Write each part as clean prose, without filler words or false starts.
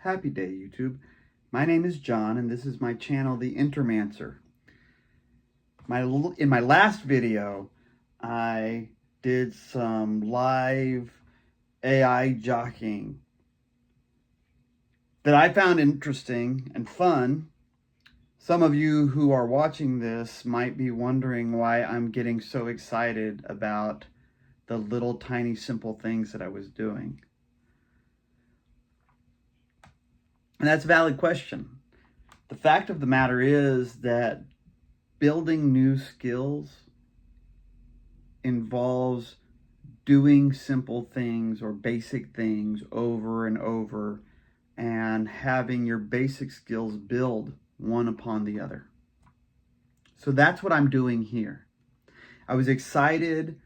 Happy day, YouTube. My name is John, and this is my channel, The Intermancer. In my last video, I did some live AI jockeying that I found interesting and fun. Some of you who are watching this might be wondering why I'm getting so excited about the little tiny simple things that I was doing. And that's a valid question. The fact of the matter is that building new skills involves doing simple things or basic things over and over and having your basic skills build one upon the other. So that's what I'm doing here. I was excited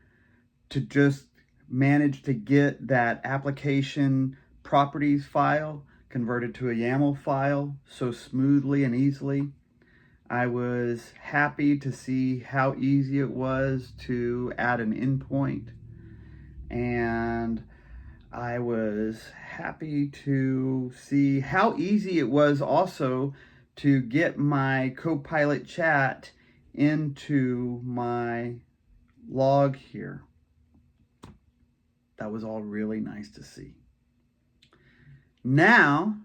to just manage to get that application properties file converted to a YAML file so smoothly and easily. I was happy to see how easy it was to add an endpoint, and I was happy to see how easy it was also to get my Copilot chat into my log here. That was all really nice to see. Now,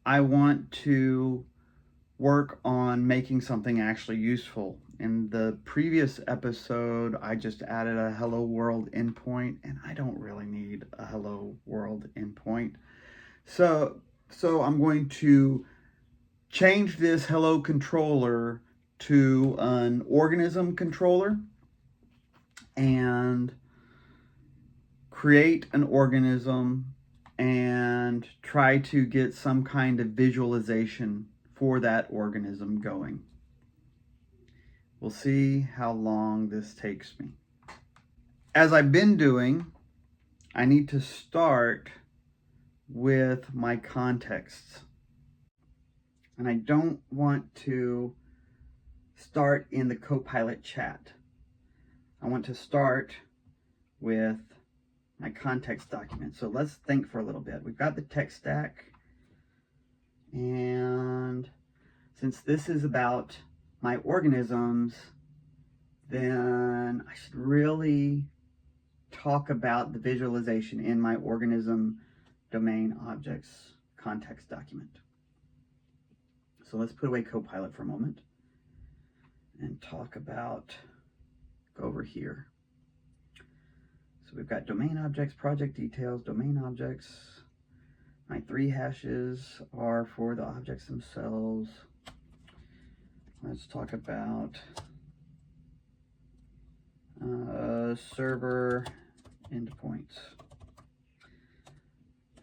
I want to work on making something actually useful. In the previous episode, I just added a hello world endpoint, and I don't really need a hello world endpoint. So I'm going to change this hello controller to an organism controller and create an organism and try to get some kind of visualization for that organism going. We'll see how long this takes me. As I've been doing, I need to start with my contexts. And I don't want to start in the Copilot chat. I want to start with my context document. So let's think for a little bit. We've got the tech stack, and since this is about my organisms, then I should really talk about the visualization in my organism domain objects context document. So let's put away Copilot for a moment and talk about, go over here. So we've got domain objects, project details, domain objects. My 3 hashes are for the objects themselves. Let's talk about server endpoints.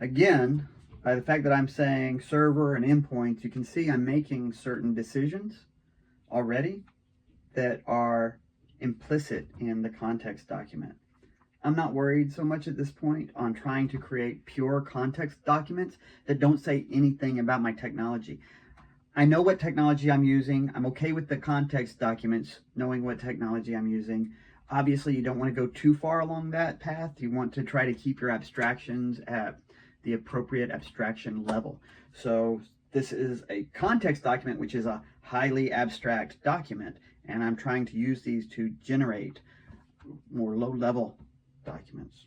Again, by the fact that I'm saying server and endpoints, you can see I'm making certain decisions already that are implicit in the context document. I'm not worried so much at this point on trying to create pure context documents that don't say anything about my technology. I know what technology I'm using. I'm okay with the context documents, knowing what technology I'm using. Obviously, you don't want to go too far along that path. You want to try to keep your abstractions at the appropriate abstraction level. So this is a context document, which is a highly abstract document, and I'm trying to use these to generate more low-level documents.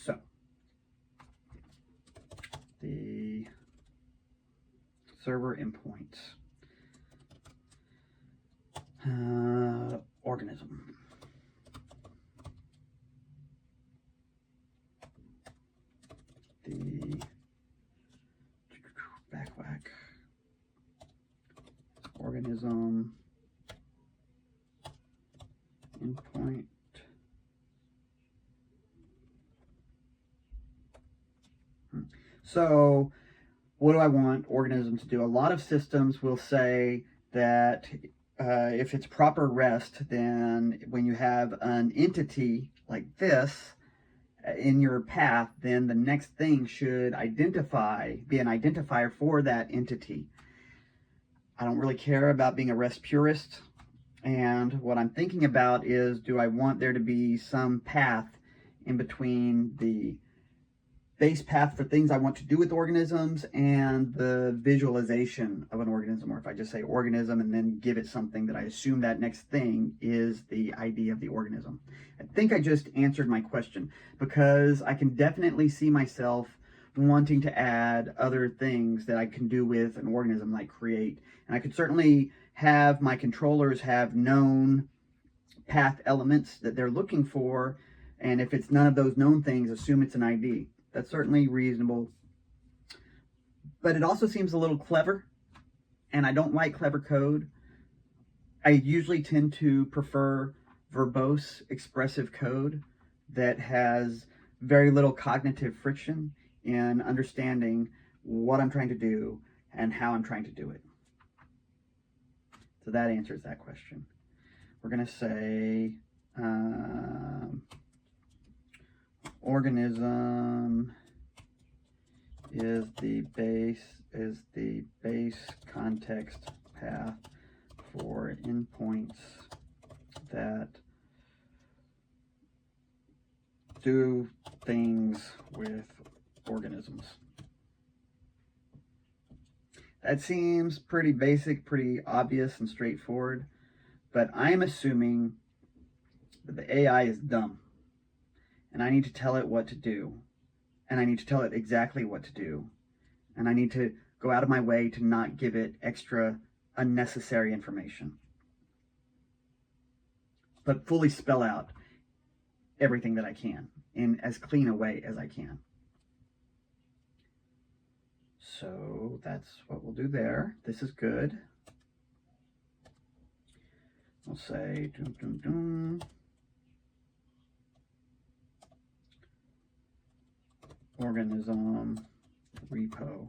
So the server endpoints, organism. The backwhack organism endpoint. So what do I want organism to do? A lot of systems will say that if it's proper REST, then when you have an entity like this in your path, then the next thing should be an identifier for that entity. I don't really care about being a REST purist. And what I'm thinking about is, do I want there to be some path in between the base path for things I want to do with organisms, and the visualization of an organism, or if I just say organism and then give it something that I assume that next thing is the ID of the organism. I think I just answered my question, because I can definitely see myself wanting to add other things that I can do with an organism, like create. And I could certainly have my controllers have known path elements that they're looking for, and if it's none of those known things, assume it's an ID. That's certainly reasonable, but it also seems a little clever, and I don't like clever code. I usually tend to prefer verbose, expressive code that has very little cognitive friction in understanding what I'm trying to do and how I'm trying to do it. So that answers that question. We're going to say organism is the base context path for endpoints that do things with organisms. That seems pretty basic, pretty obvious and straightforward, but I'm assuming that the AI is dumb, and I need to tell it what to do, and I need to tell it exactly what to do, and I need to go out of my way to not give it extra unnecessary information, but fully spell out everything that I can in as clean a way as I can. So that's what we'll do there. This is good. We'll say organism repo.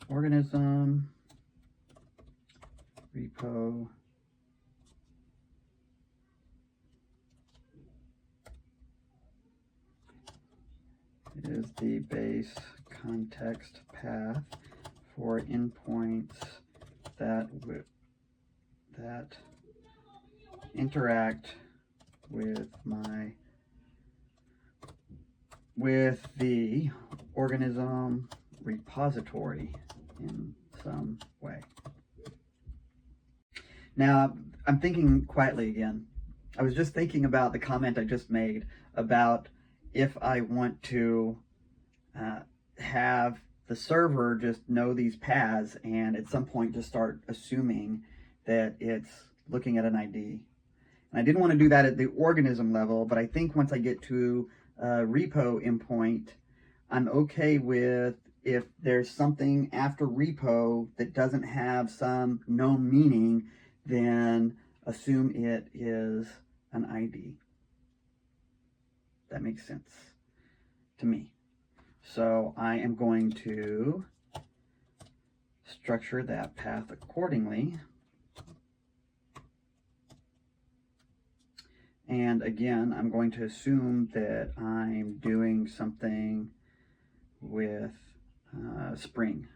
Organism repo is the base context path for endpoints that interact with the organism repository in some way. Now, I'm thinking quietly again. I was just thinking about the comment I just made about if I want to have the server just know these paths and at some point just start assuming that it's looking at an ID. And I didn't want to do that at the organism level, but I think once I get to repo endpoint, I'm okay with if there's something after repo that doesn't have some known meaning, then assume it is an ID. That makes sense to me. So I am going to structure that path accordingly. And again, I'm going to assume that I'm doing something with Spring.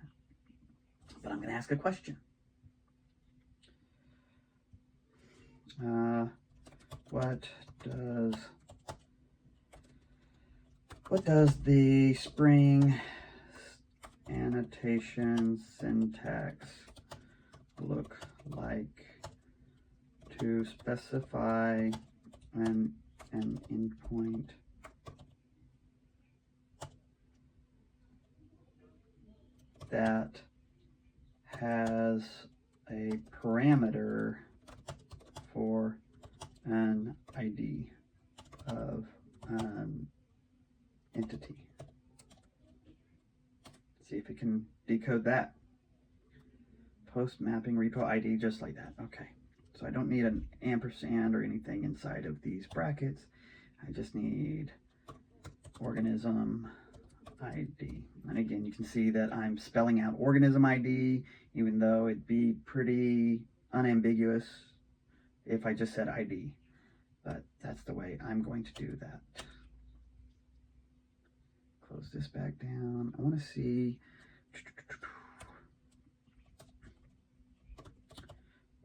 But I'm going to ask a question. What does the Spring annotation syntax look like to specify an endpoint that has a parameter for an ID of an entity? See if it can decode that. Post mapping repo ID, just like that. Okay. So I don't need an ampersand or anything inside of these brackets. I just need organism ID. And again, you can see that I'm spelling out organism ID, even though it'd be pretty unambiguous if I just said ID. But that's the way I'm going to do that. Close this back down. I want to see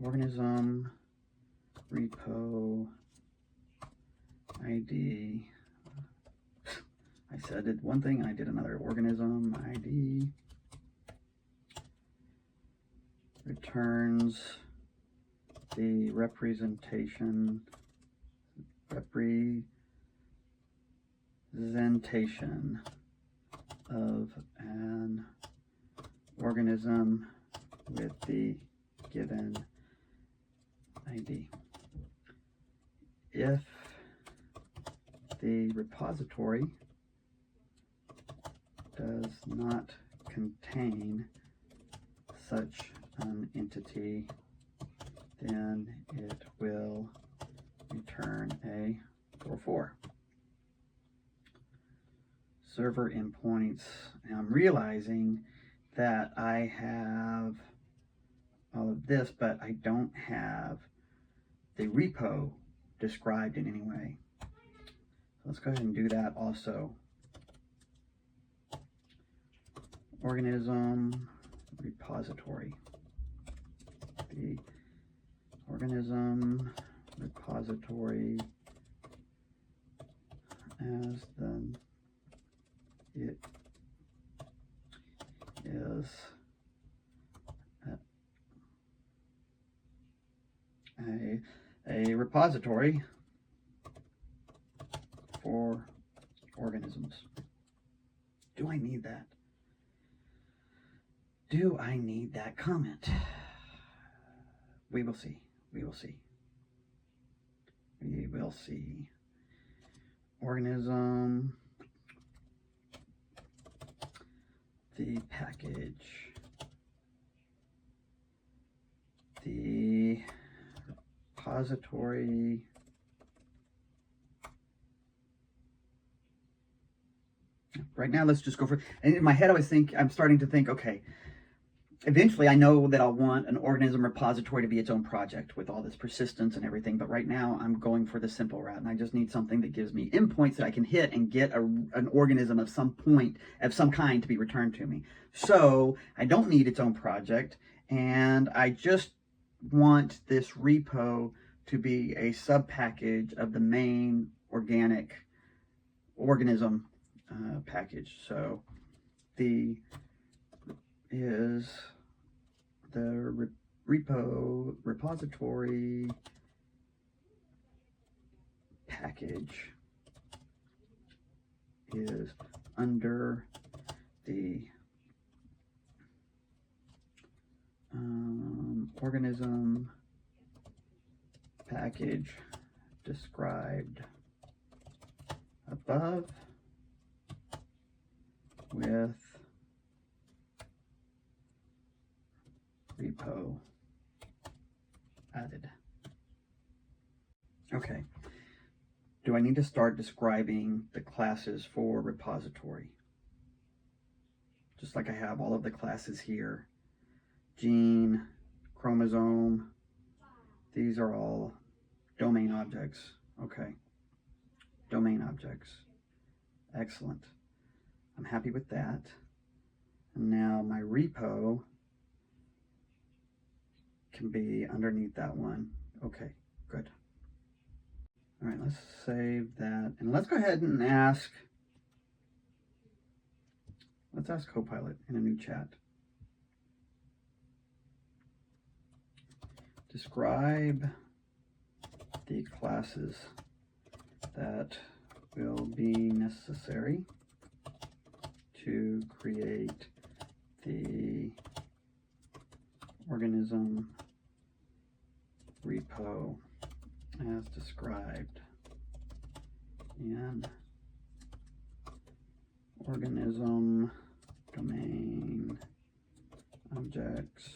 organism repo ID. I said it one thing and I did another. Organism ID returns the representation of an organism with the given ID. If the repository does not contain such an entity, then it will return a 4. Server endpoints. Now I'm realizing that I have all of this, but I don't have the repo described in any way. So let's go ahead and do that also. Organism repository. The organism repository as it is a repository for organisms. Do I need that? Do I need that comment? We will see. We will see. We will see. Organism, the package, the repository, right now let's just go for, and in my head I'm starting to think, okay, eventually I know that I'll want an organism repository to be its own project with all this persistence and everything, but right now I'm going for the simple route, and I just need something that gives me endpoints that I can hit and get an organism of some kind to be returned to me. So I don't need its own project, and I just want this repo to be a sub-package of the main organism package. So the repository package is under the organism package described above with repo added. Okay. Do I need to start describing the classes for repository? Just like I have all of the classes here. Gene, chromosome, these are all domain objects. Okay. Domain objects. Excellent. I'm happy with that. And now my repo can be underneath that one. Okay, good. All right, let's save that. And let's go ahead and ask Copilot in a new chat. Describe the classes that will be necessary to create the organism repo as described in organism domain objects.md.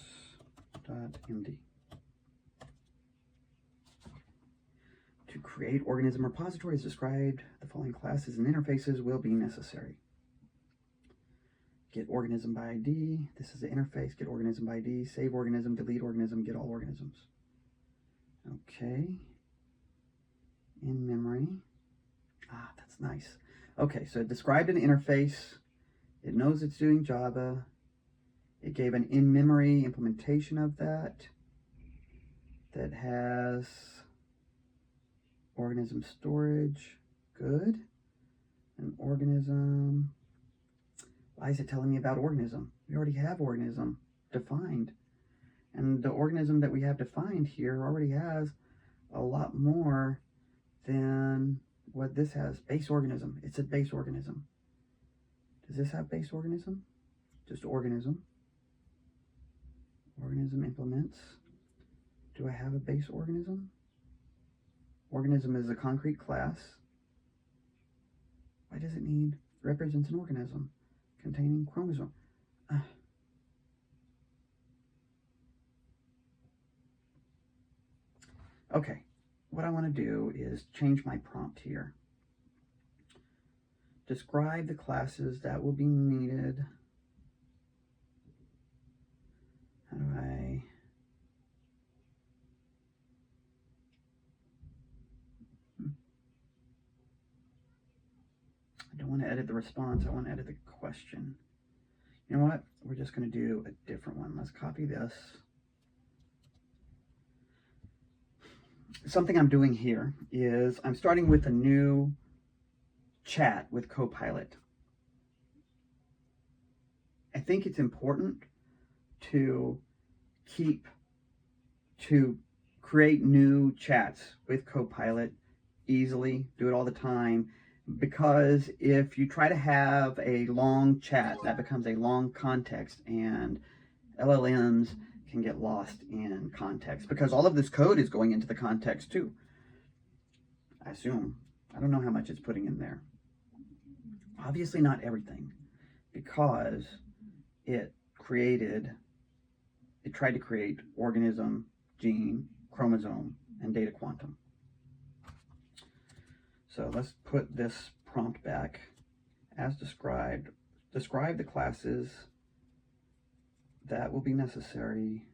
To create organism repositories described, the following classes and interfaces will be necessary. Get organism by ID. This is the interface. Get organism by ID. Save organism, delete organism, get all organisms. Okay. In memory. Ah, that's nice. Okay, so it described an interface. It knows it's doing Java. It gave an in-memory implementation of that. that has organism storage. Good. An organism. Why is it telling me about organism? We already have organism defined. And the organism that we have defined here already has a lot more than what this has. Base organism. It's a base organism. Does this have base organism? Just organism. Organism implements. Do I have a base organism? Organism is a concrete class. Why does it need represents an organism containing chromosome? Okay, what I want to do is change my prompt here. Describe the classes that will be needed. How do I don't want to edit the response, I want to edit the question. You know what? We're just going to do a different one. Let's copy this. Something I'm doing here is I'm starting with a new chat with Copilot. I think it's important to create new chats with Copilot easily, do it all the time, because if you try to have a long chat, that becomes a long context, and LLMs can get lost in context because all of this code is going into the context too. I assume. I don't know how much it's putting in there. Obviously not everything, because it tried to create organism, gene, chromosome, and data quantum. So let's put this prompt back as described. Describe the classes that will be necessary,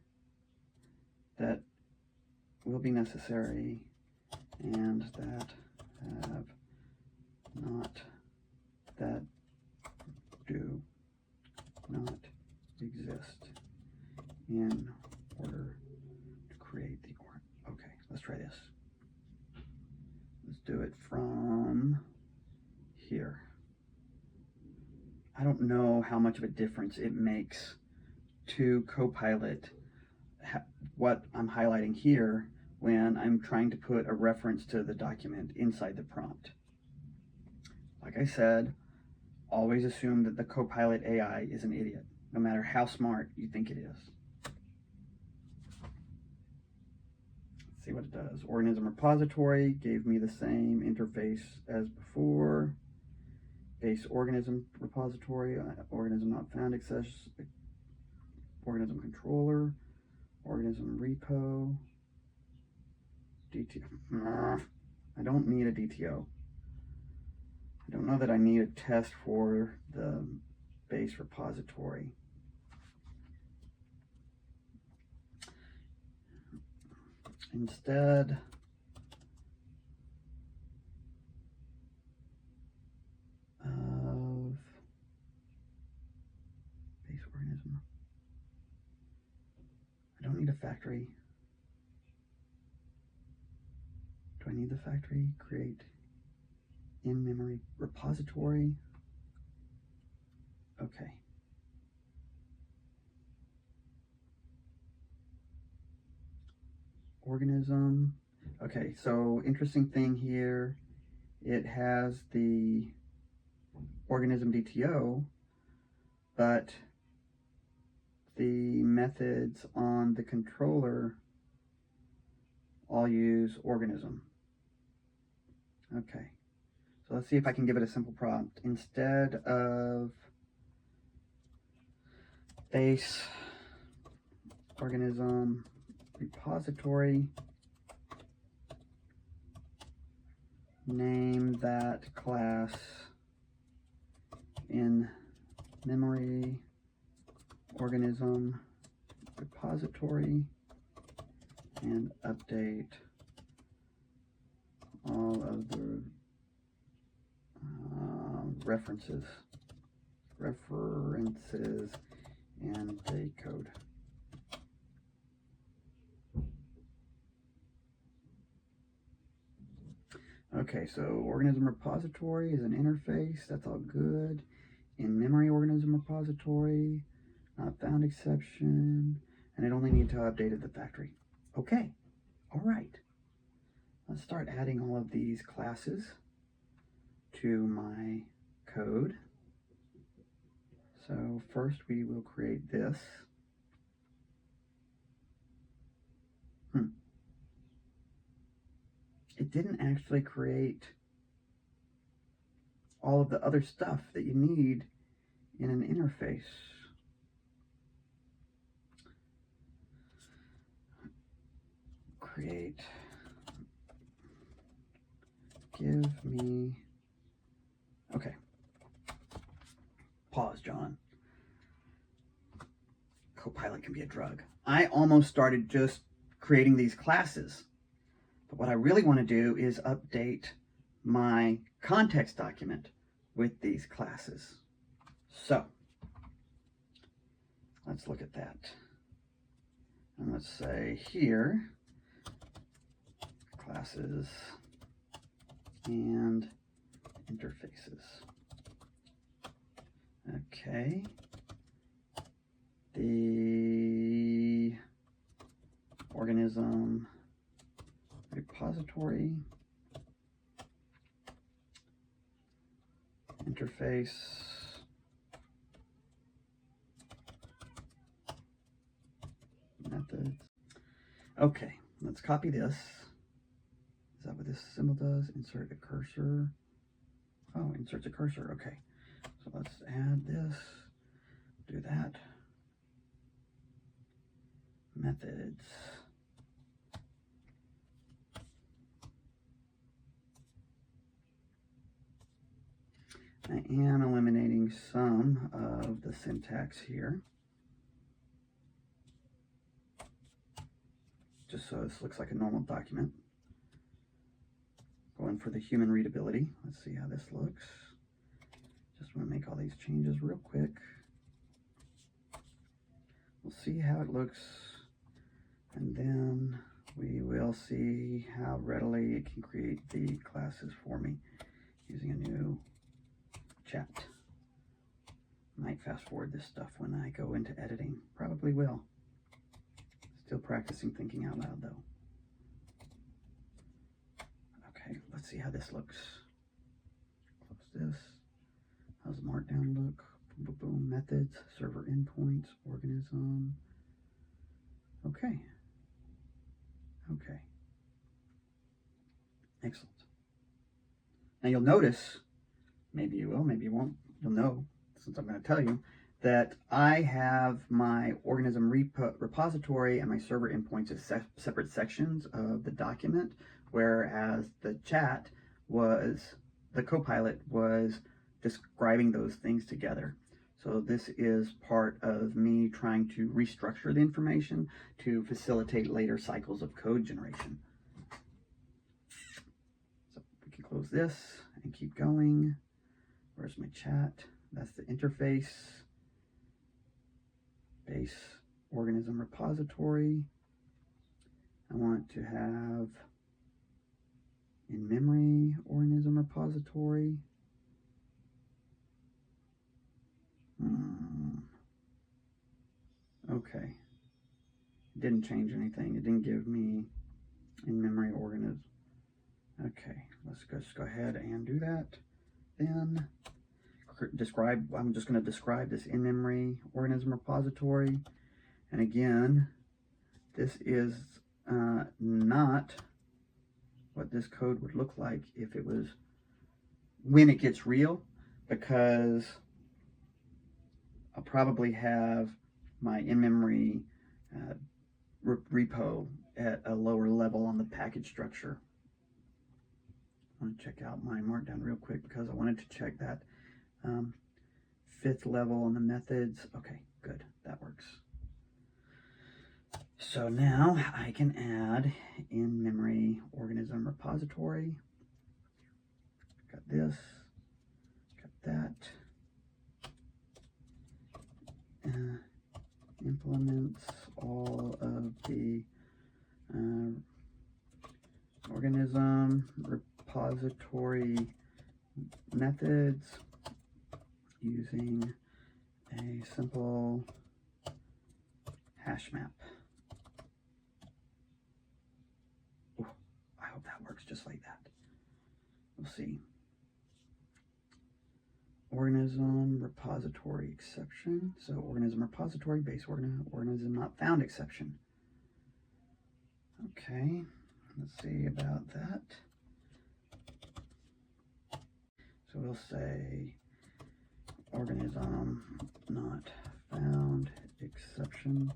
and that have not, that do not exist in order to create the okay, let's try this. Let's do it from here. I don't know how much of a difference it makes to Copilot what I'm highlighting here when I'm trying to put a reference to the document inside the prompt. Like I said, always assume that the Copilot AI is an idiot, no matter how smart you think it is. Let's see what it does. Organism repository gave me the same interface as before. Base organism repository, organism not found, access, organism controller, organism repo, DTO. I don't need a DTO. I don't know that I need a test for the base repository. Instead, of base organism, I don't need a factory. Do I need the factory? Create in-memory repository. Okay. Organism. Okay, so interesting thing here, it has the organism DTO, but the methods on the controller all use organism. Okay, so let's see if I can give it a simple prompt. Instead of base organism repository, name that class in memory organism repository and update all of the references and the code. Okay, so organism repository is an interface. That's all good. In memory organism repository, not found exception, and it only needs to update at the factory. Okay, all right. Let's start adding all of these classes to my code. So first we will create this. It didn't actually create all of the other stuff that you need in an interface. Create. Give me. Okay. Pause, John. Copilot can be a drug. I almost started just creating these classes. But what I really want to do is update my context document with these classes. So let's look at that. And let's say here, classes and interfaces. Okay. The organism repository interface methods. Okay, let's copy this. Is that what this symbol does? Insert a cursor. Oh, inserts a cursor. Okay, so let's add this. Do that. Methods. I am eliminating some of the syntax here, just so this looks like a normal document. Going for the human readability. Let's see how this looks. Just want to make all these changes real quick. We'll see how it looks, and then we will see how readily it can create the classes for me using a new chat. Might fast forward this stuff when I go into editing. Probably will. Still practicing thinking out loud though. Okay, let's see how this looks. Close this. How's the markdown look? Boom, boom, boom. Methods, server endpoints, organism. Okay. Okay. Excellent. Now you'll notice, maybe you will, maybe you won't, you'll know, since I'm going to tell you, that I have my organism repository and my server endpoints as separate sections of the document, whereas the chat was, the Copilot was describing those things together. So this is part of me trying to restructure the information to facilitate later cycles of code generation. So we can close this and keep going. Where's my chat? That's the interface. Base organism repository. I want to have in memory organism repository. Okay. It didn't change anything. It didn't give me in memory organism. Okay, let's just go ahead and do that. Then describe, I'm just going to describe this in-memory organism repository. And again, this is not what this code would look like if it was when it gets real, because I'll probably have my in-memory repo at a lower level on the package structure. I want to check out my markdown real quick because I wanted to check that fifth level on the methods. Okay, good, that works. So now I can add in-memory organism repository. Got this, got that. Implements all of the organism repository methods using a simple hash map. Ooh, I hope that works just like that. We'll see. Organism repository exception. So organism repository base organism not found exception. Okay, let's see about that. So we'll say organism not found exception,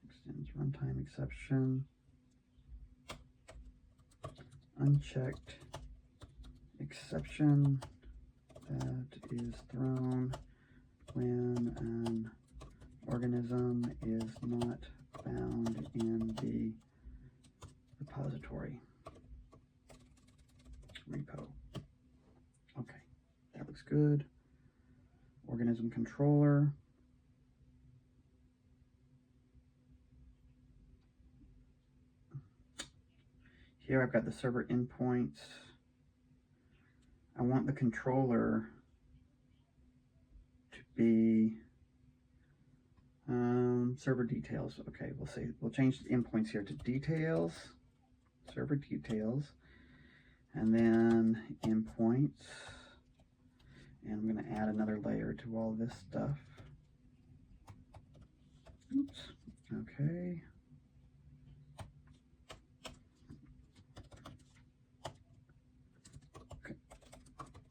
extends runtime exception, unchecked exception that is thrown when an organism is not found in the repository repo. Okay, that looks good. Organism controller. Here I've got the server endpoints. I want the controller to be server details. Okay, we'll change the endpoints here to details, server details, and then endpoints. And I'm going to add another layer to all this stuff. Oops. Okay.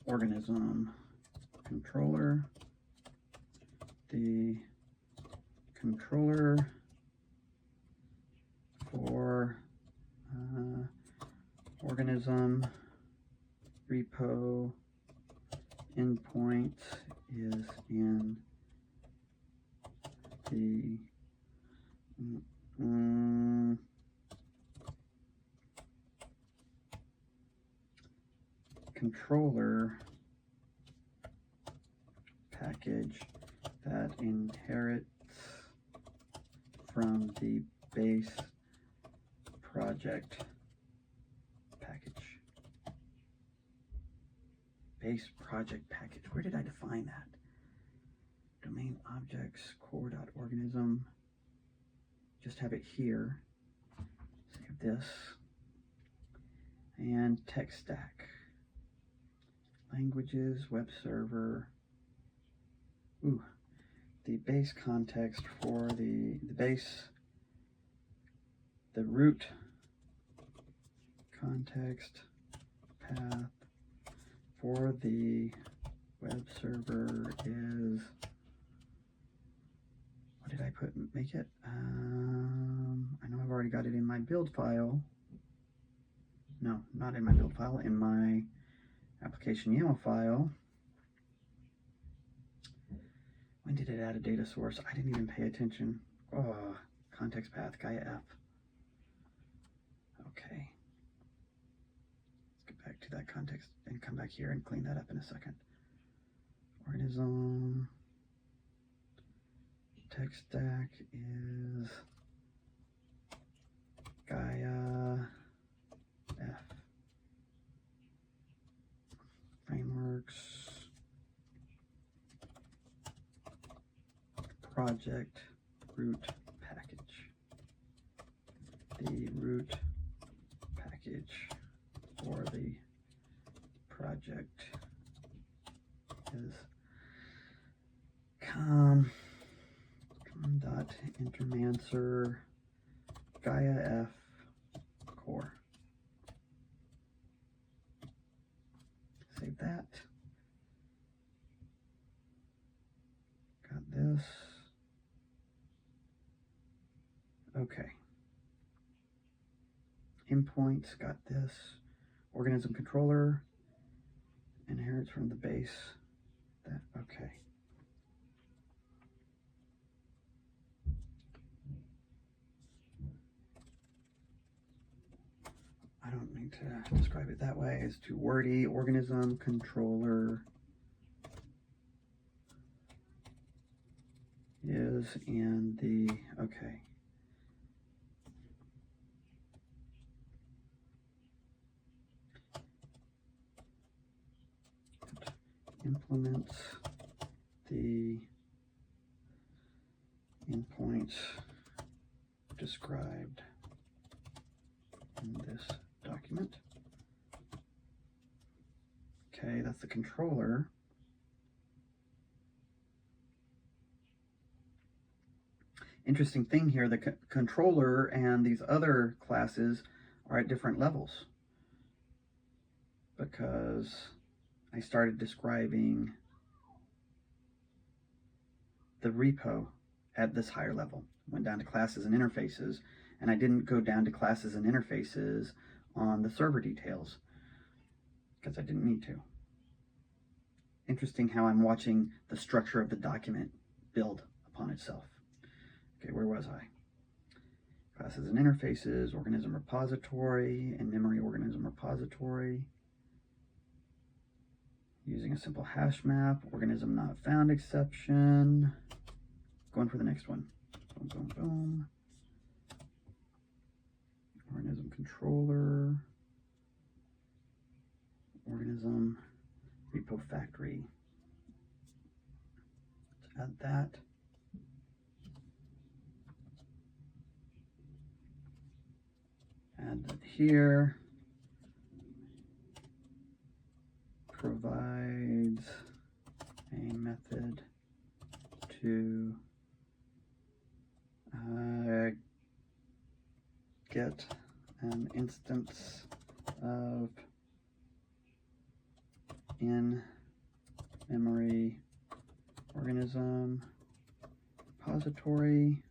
Organism controller. The controller for organism repo endpoint is in the controller package that inherits from the base project package. Base project package. Where did I define that? Domain objects core.organism. Just have it here. Save this. And tech stack. Languages, web server. Ooh. The base context for the base, the root context path for the web server is, what did I make it? I know I've already got it in my build file. No, not in my build file, in my application YAML file. When did it add a data source? I didn't even pay attention. Oh, context path, Gaia F. Okay. Let's get back to that context and come back here and clean that up in a second. Organism. Tech stack is Gaia F. Frameworks. Project root package. The root package for the project is com.intermancer Gaia F core. Save that. Got this. Okay. Endpoints, got this. Organism controller inherits from the base. That, okay. I don't need to describe it that way. It's too wordy. Organism controller is in the, okay. implement the endpoints described in this document. Okay, that's the controller. Interesting thing here, the controller and these other classes are at different levels because I started describing the repo at this higher level. Went down to classes and interfaces, and I didn't go down to classes and interfaces on the server details because I didn't need to. Interesting how I'm watching the structure of the document build upon itself. Okay, where was I? Classes and interfaces, organism repository, and memory organism repository. Using a simple hash map, organism not found exception. Going for the next one. Boom, boom, boom. Organism controller. Organism repo factory. Let's add that. Add that here. Provides a method to get an instance of in-memory organism repository,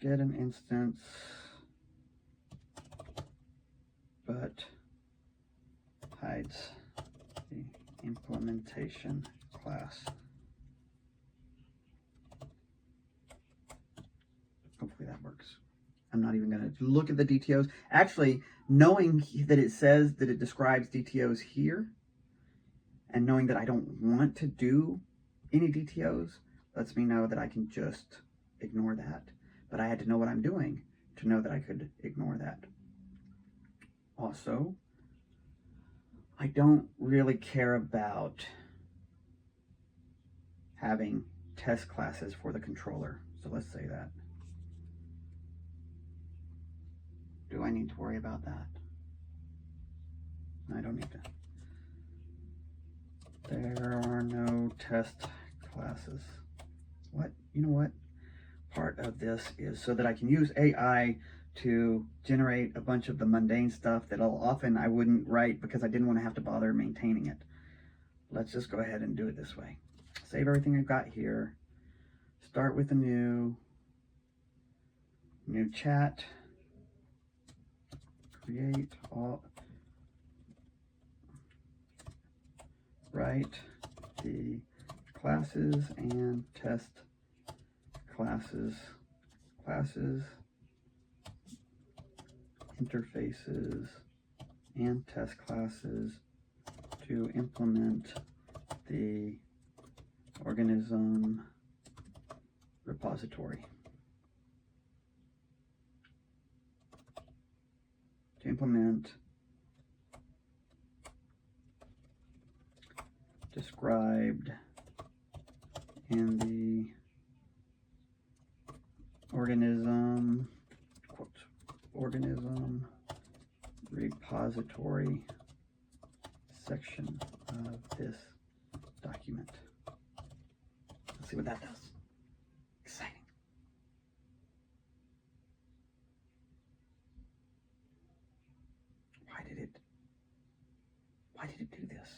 get an instance, but hides the implementation class. Hopefully that works. I'm not even going to look at the DTOs. Actually, knowing that it says that it describes DTOs here, and knowing that I don't want to do any DTOs, lets me know that I can just ignore that. But I had to know what I'm doing to know that I could ignore that. Also, I don't really care about having test classes for the controller. So let's say that. Do I need to worry about that? I don't need to. There are no test classes. What? You know what? Part of this is so that I can use AI to generate a bunch of the mundane stuff that often I wouldn't write because I didn't want to have to bother maintaining it. Let's just go ahead and do it this way. Save everything I've got here. Start with a new chat. Create all. Write the classes and test classes, interfaces, and test classes to implement the organism repository. To implement described in the organism repository section of this document. Let's see what that does. Exciting. Why did it do this?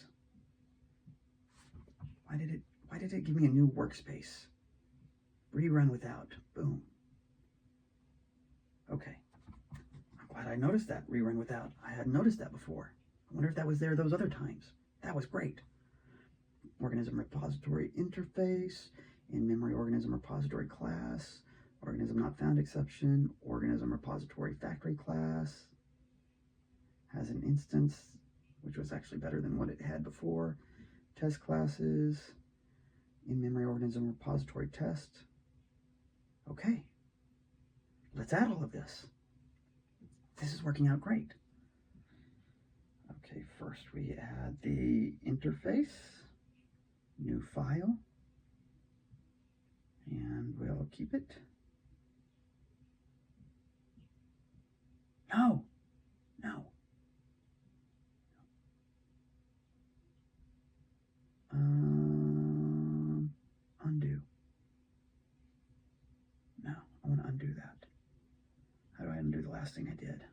Why did it give me a new workspace? Rerun without. Boom. Okay. I'm glad I noticed that. Rerun without. I hadn't noticed that before. I wonder if that was there those other times. That was great. Organism repository interface, in-memory organism repository class, organism not found exception, organism repository factory class, has an instance, which was actually better than what it had before, test classes, in-memory organism repository test. Okay, let's add all of this. This is working out great. Okay, first we add the interface, new file, and we'll keep it. No, no. Undo. No, I want to undo that. How do I undo the last thing I did?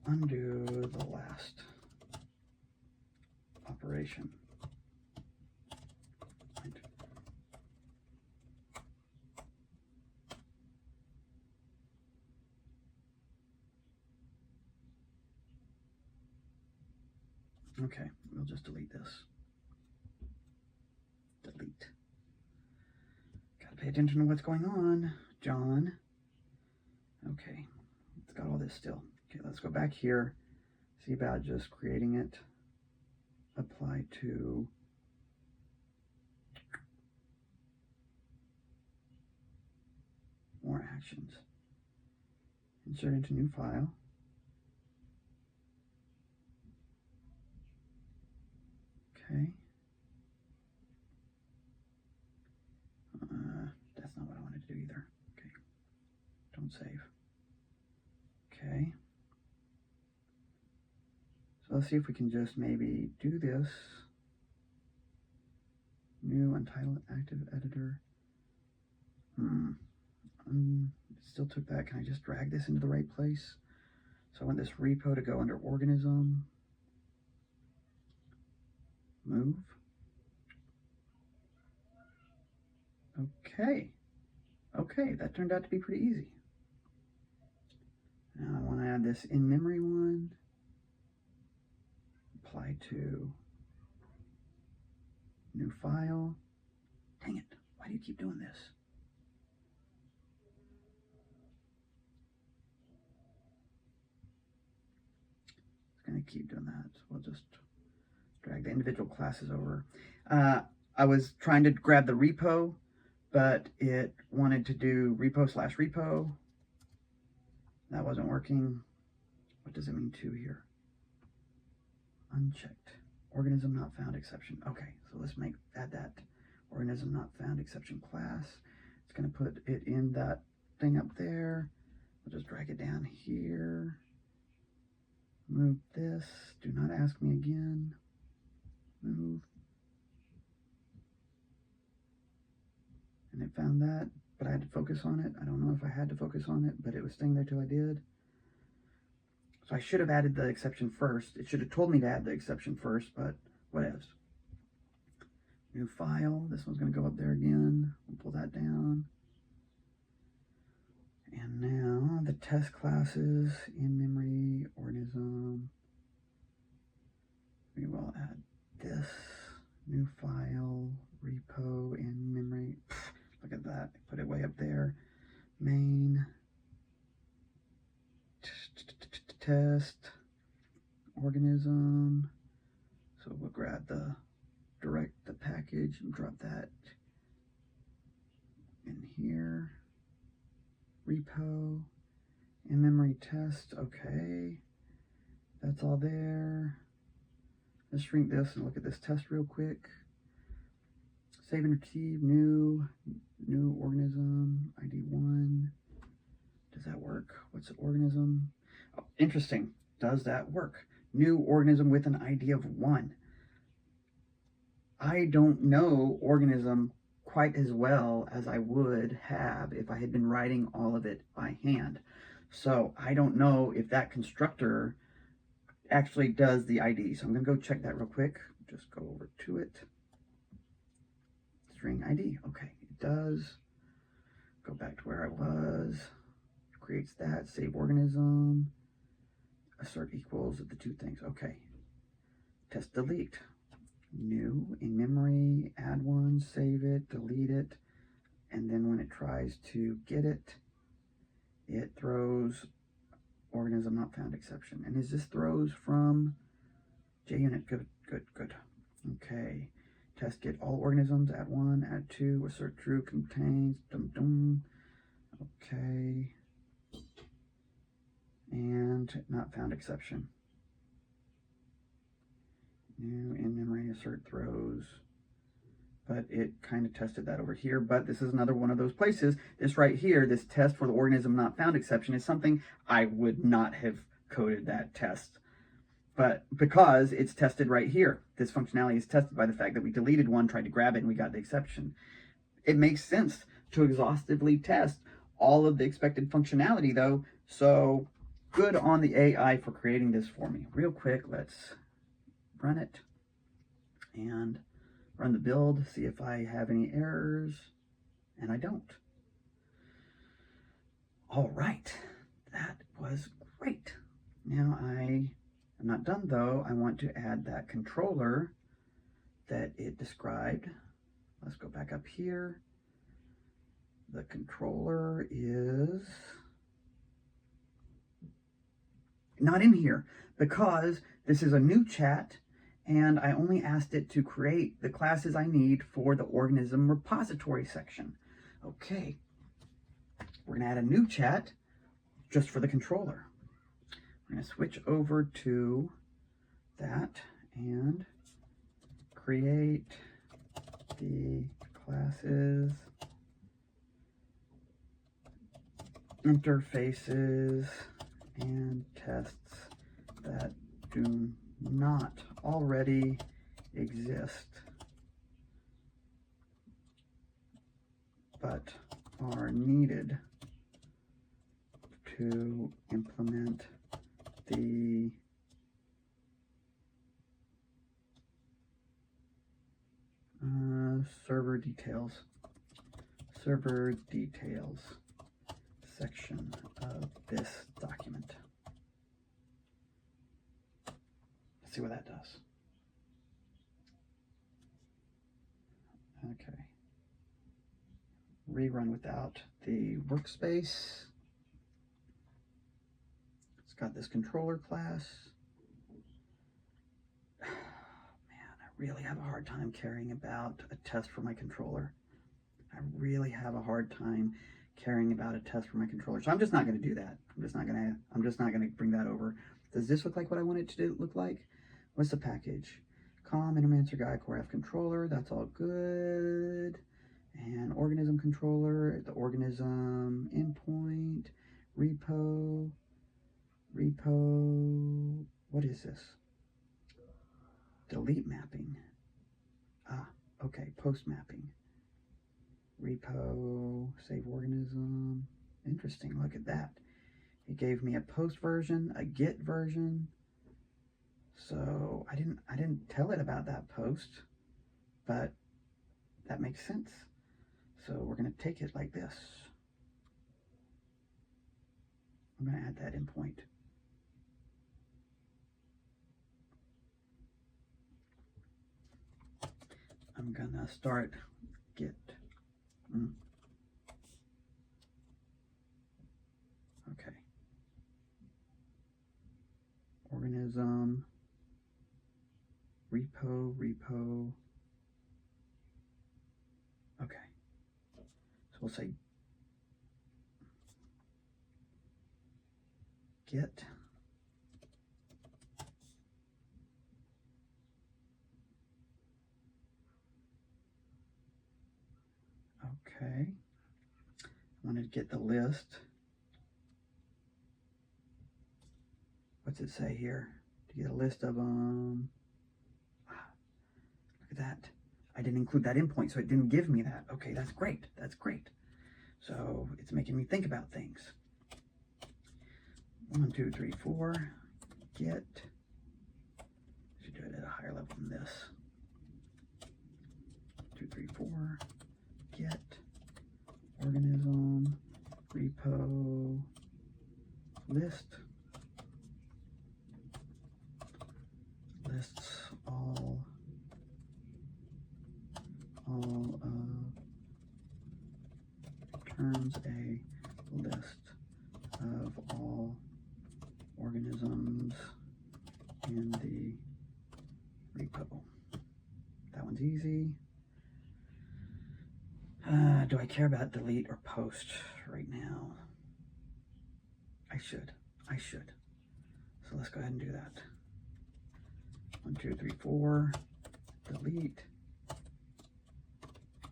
Undo the last operation. Right. Okay, we'll just delete this. Delete. Gotta pay attention to what's going on, John. Okay, it's got all this still. Okay, let's go back here. See about just creating it. Apply to more actions. Insert into new file. Okay. That's not what I wanted to do either. Okay. Don't save. Okay. So let's see if we can just maybe do this. New untitled active editor. Still took that. Can I just drag this into the right place? So I want this repo to go under organism. Move. Okay. Okay, that turned out to be pretty easy. Now I want to add this in-memory one. Apply to new file. Dang it, why do you keep doing this? It's going to keep doing that. So we'll just drag the individual classes over. I was trying to grab the repo, but it wanted to do repo/repo. That wasn't working. What does it mean to here? Unchecked. Organism not found exception. Okay, so let's add that organism not found exception class. It's going to put it in that thing up there. We'll just drag it down here. Move this. Do not ask me again. Move. And it found that, but I had to focus on it. I don't know if I had to focus on it, but it was staying there till I did. So I should have added the exception first. It should have told me to add the exception first, but whatevs. New file. This one's going to go up there again. We'll pull that down. And now the test classes in memory, organism. We will add this new file, repo in memory. Look at that. Put it way up there. Main. Test. Organism. So we'll grab the package and drop that in here. Repo. In-memory test. Okay. That's all there. Let's shrink this and look at this test real quick. Save and retrieve, new organism, ID 1. Does that work? What's the organism? Oh, interesting. Does that work? New organism with an ID of 1. I don't know organism quite as well as I would have if I had been writing all of it by hand. So I don't know if that constructor actually does the ID. So I'm going to go check that real quick. Just go over to it. String ID. Okay, it does. Go back to where I was. Creates that. Save organism. Assert equals of the two things. Okay. Test delete. New in memory. Add one. Save it. Delete it. And then when it tries to get it, it throws organism not found exception. And is this throws from JUnit? Good, good, good. Okay. Test get all organisms, add 1, add 2, assert true contains, dum dum. Okay. and not found exception. New in-memory assert throws. But it kind of tested that over here. But this is another one of those places. This right here, this test for the organism not found exception is something I would not have coded that test. But because it's tested right here, this functionality is tested by the fact that we deleted one, tried to grab it, and we got the exception. It makes sense to exhaustively test all of the expected functionality though. So good on the AI for creating this for me. Real quick, let's run it and run the build, see if I have any errors, and I don't. All right, that was great. Now I'm not done though. I want to add that controller that it described. Let's go back up here. The controller is not in here because this is a new chat and I only asked it to create the classes I need for the organism repository section. Okay, we're gonna add a new chat just for the controller. We're gonna switch over to that and create the classes, interfaces, and tests that do not already exist but are needed to implement the server details section of this document. Let's see what that does. Okay. Rerun without the workspace. It's got this controller class. Man, I really have a hard time caring about a test for my controller. I really have a hard time caring about a test for my controller. So I'm just not going to do that. I'm just not going to bring that over. Does this look like what I want it to look like? What's the package? COM, Intermancer Guy, Core F controller. That's all good. And organism controller, the organism endpoint, repo. What is this? Delete mapping. Ah, okay, post mapping. Repo, save organism. Interesting, look at that. It gave me a post version, a get version. So I didn't tell it about that post, but that makes sense. So we're going to take it like this. I'm going to add that endpoint. I'm going to start get. Okay. Organism. Repo. Okay. So we'll say get. Okay. I wanted to get the list. What's it say here? To get a list of them. Look at that. I didn't include that endpoint, so it didn't give me that. Okay, that's great. That's great. So it's making me think about things. 1, 2, 3, 4. Get. Should do it at a higher level than this. 2, 3, 4. Get. Organism. Repo. List. Lists all returns a list of all organisms in the repo. That one's easy. Do I care about delete or post right now? I should. I should. So let's go ahead and do that. 1, 2, 3, 4. Delete.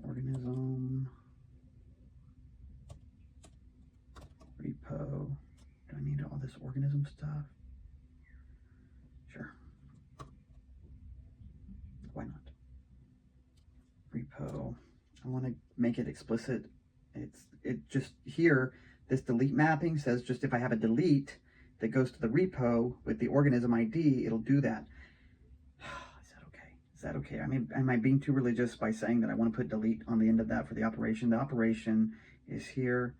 Organism. Repo. Do I need all this organism stuff? Sure. Why not? Repo. I want to make it explicit. It just here, this delete mapping says just if I have a delete that goes to the repo with the organism ID, it'll do that. Is that okay? Is that okay? I mean, am I being too religious by saying that I want to put delete on the end of that for the operation? The operation is here.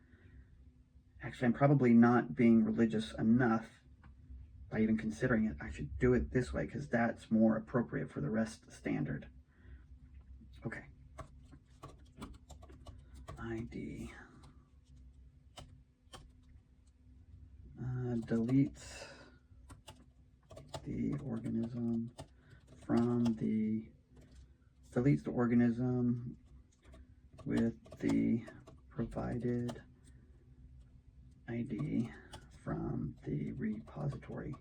Actually, I'm probably not being religious enough by even considering it. I should do it this way because that's more appropriate for the REST standard. Okay. ID. Deletes the organism from the, deletes the organism with the provided ID from the repository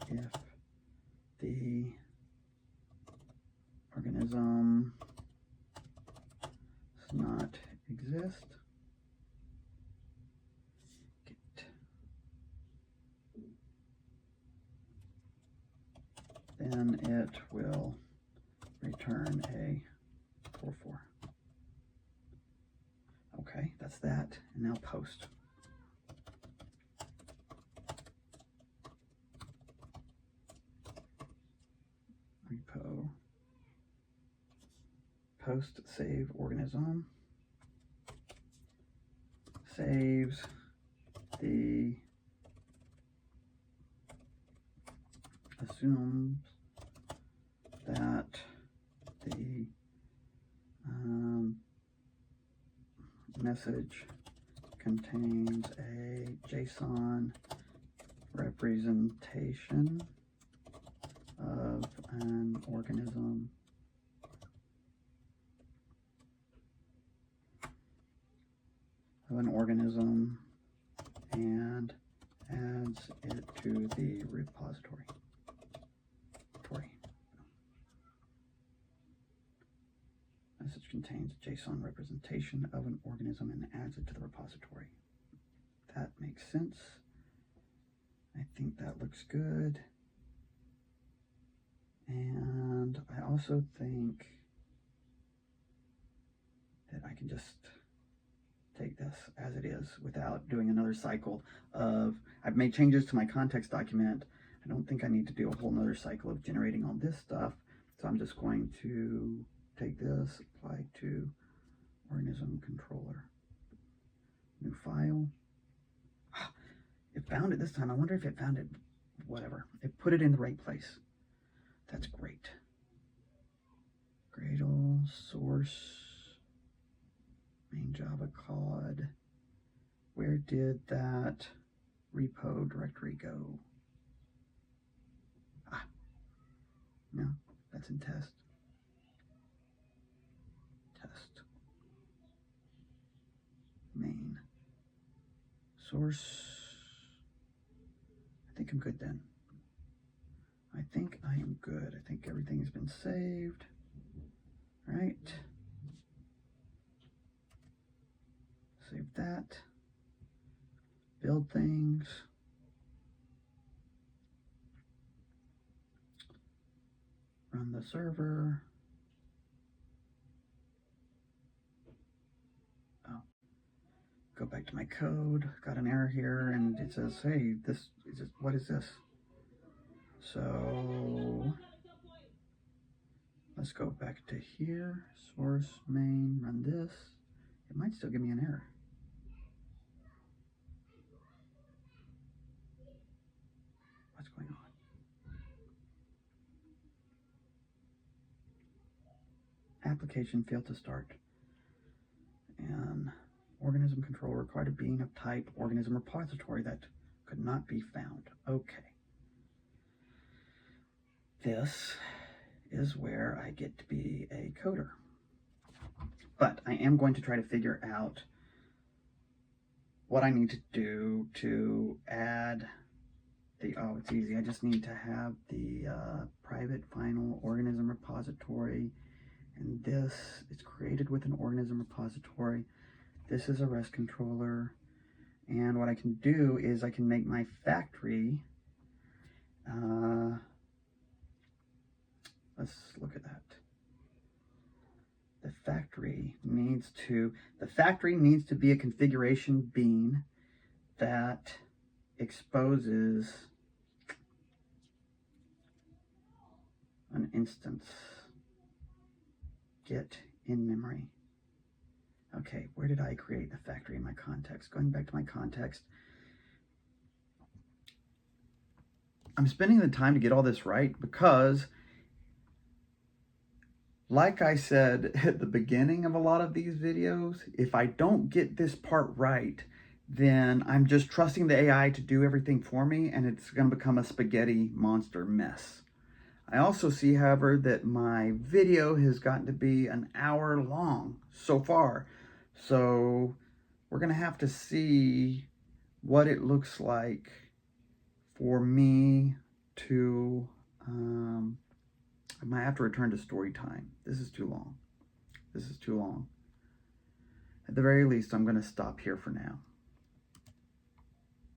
if the organism does not exist. Then it will return a 4.4. Okay, that's that. And now post. Repo. Post save organism. Saves the, assumes that the message contains a JSON representation of an organism and adds it to the repository. Message contains JSON representation of an organism and adds it to the repository. That makes sense. I think that looks good. And I also think that I can just take this as it is without doing another cycle of, I've made changes to my context document. I don't think I need to do a whole nother cycle of generating all this stuff. So I'm just going to take this, apply to organism controller. New file. It found it this time. I wonder if it found it, whatever. It put it in the right place. That's great. Gradle, source, main Java cod. Where did that repo directory go? Ah, no, that's in test. Test. Main. Source. I think I'm good then. I think I am good. I think everything has been saved. Right. Save that. Build things. Run the server. Oh. Go back to my code. Got an error here and it says, hey, this is just, what is this? So let's go back to here. Source main, run this. It might still give me an error. What's going on? Application failed to start. And organism control required a being of type organism repository that could not be found. Okay. This is where I get to be a coder. But I am going to try to figure out what I need to do to add oh, it's easy. I just need to have the private final organism repository, and this is created with an organism repository. This is a REST controller, and what I can do is I can make my factory. Let's look at that. The factory needs to be a configuration bean that exposes an instance. Get in memory. Okay, where did I create a factory in my context? Going back to my context. I'm spending the time to get all this right because, like I said at the beginning of a lot of these videos, if I don't get this part right, then I'm just trusting the AI to do everything for me, and it's going to become a spaghetti monster mess. I also see, however, that my video has gotten to be an hour long so far. So we're going to have to see what it looks like for me to, I might have to return to story time. This is too long. This is too long. At the very least, I'm going to stop here for now.